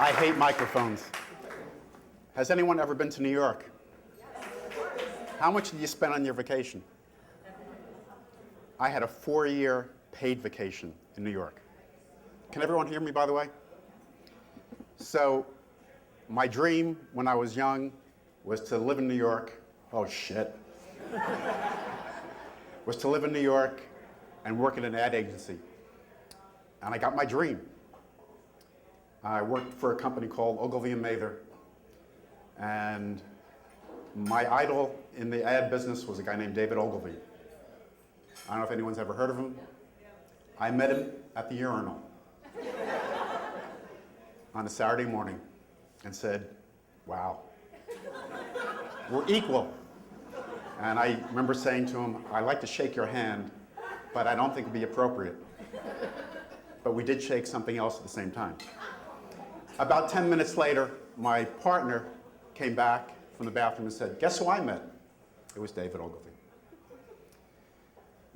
I hate microphones. Has anyone ever been to New York? How much did you spend on your vacation? I had a 4-year paid vacation in New York. Can everyone hear me, by the way? So my dream when I was young was to live in New York. Oh, shit. Was to live in New York and work in an ad agency. And I got my dream. I worked for a company called Ogilvy and Mather. And my idol in the ad business was a guy named David Ogilvy. I don't know if anyone's ever heard of him. I met him at the urinal on a Saturday morning and said, wow, we're equal. And I remember saying to him, I'd like to shake your hand, but I don't think it'd be appropriate. But we did shake something else at the same time. About 10 minutes later, my partner came back from the bathroom and said, guess who I met? It was David Ogilvy.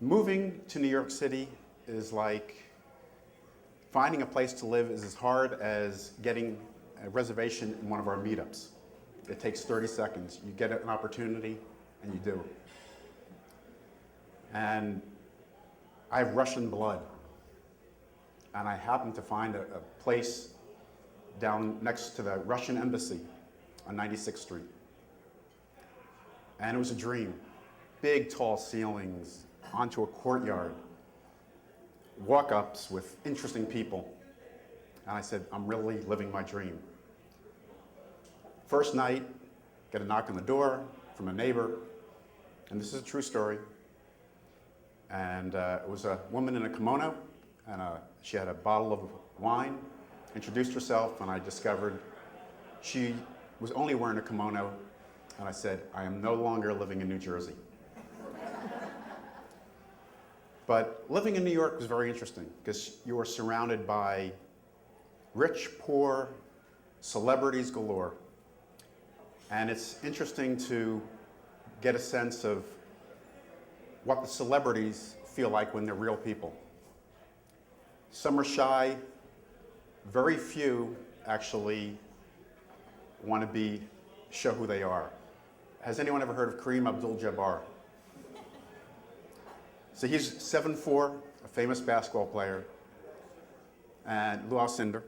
Moving to New York City is like finding a place to live is as hard as getting a reservation in one of our meetups. It takes 30 seconds. You get an opportunity and you do it. And I have Russian blood. And I happened to find a place down next to the Russian embassy on 96th Street. And it was a dream. Big, tall ceilings onto a courtyard, walk-ups with interesting people. And I said, I'm really living my dream. First night, get a knock on the door from a neighbor, and this is a true story. And it was a woman in a kimono, and she had a bottle of wine, introduced herself, and I discovered she was only wearing a kimono, and I said, I am no longer living in New Jersey. But living in New York was very interesting because you were surrounded by rich, poor, celebrities galore. And it's interesting to get a sense of what the celebrities feel like when they're real people. Some are shy. Very few actually want to show who they are. Has anyone ever heard of Kareem Abdul-Jabbar? So he's 7'4", a famous basketball player, and Lou Alcindor.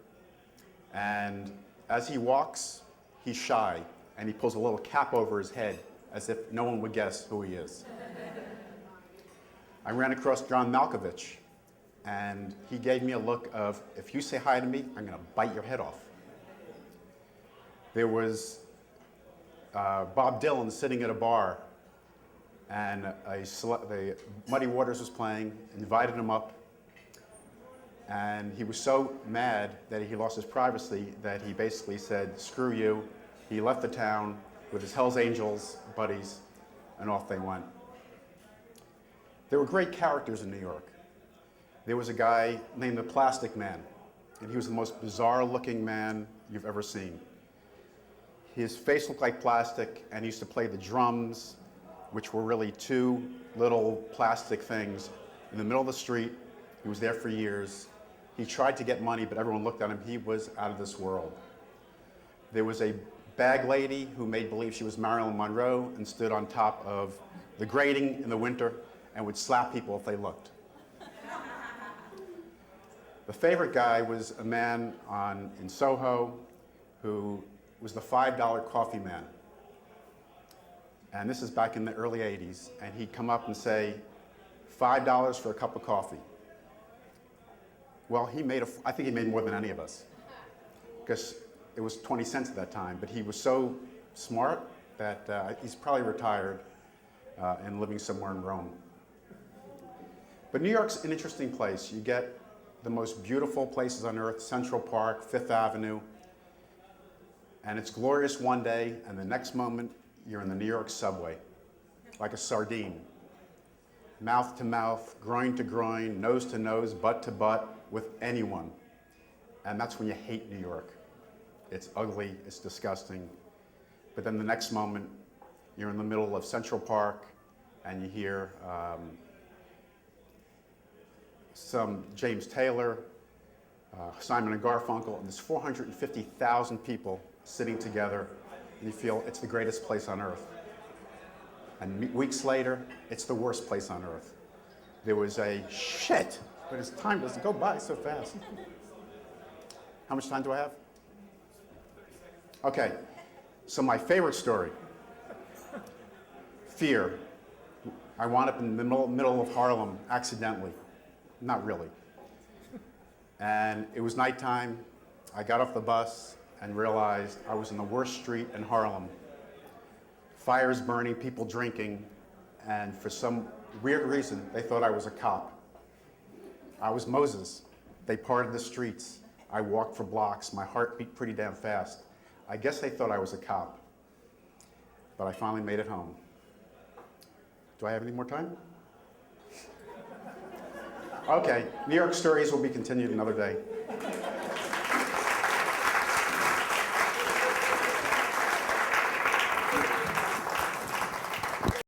And as he walks, he's shy, and he pulls a little cap over his head as if no one would guess who he is. I ran across John Malkovich, and he gave me a look of, if you say hi to me, I'm going to bite your head off. There was Bob Dylan sitting at a bar, and the Muddy Waters was playing, invited him up, and he was so mad that he lost his privacy that he basically said, screw you. He left the town with his Hells Angels buddies, and off they went. There were great characters in New York. There was a guy named the Plastic Man, and he was the most bizarre-looking man you've ever seen. His face looked like plastic, and he used to play the drums, which were really two little plastic things in the middle of the street. He was there for years. He tried to get money, but everyone looked at him. He was out of this world. There was a bag lady who made believe she was Marilyn Monroe and stood on top of the grating in the winter and would slap people if they looked. The favorite guy was a man in Soho who was the $5 coffee man. And this is back in the early 80s, and he'd come up and say, $5 for a cup of coffee. Well, I think he made more than any of us, because it was 20 cents at that time, but he was so smart that he's probably retired and living somewhere in Rome. But New York's an interesting place. You get the most beautiful places on earth, Central Park, Fifth Avenue, and it's glorious one day, and the next moment, you're in the New York subway, like a sardine. Mouth to mouth, groin to groin, nose to nose, butt to butt, with anyone. And that's when you hate New York. It's ugly, it's disgusting. But then the next moment, you're in the middle of Central Park, and you hear some James Taylor, Simon and Garfunkel, and there's 450,000 people sitting together, and you feel it's the greatest place on earth. And weeks later, it's the worst place on earth. There was a shit, but his time doesn't go by so fast. How much time do I have? Okay, so my favorite story, fear. I wound up in the middle of Harlem accidentally, not really. And it was nighttime. I got off the bus and realized I was in the worst street in Harlem. Fires burning, people drinking, and for some weird reason, they thought I was a cop. I was Moses. They parted the streets. I walked for blocks. My heart beat pretty damn fast. I guess they thought I was a cop. But I finally made it home. Do I have any more time? Okay, New York stories will be continued another day.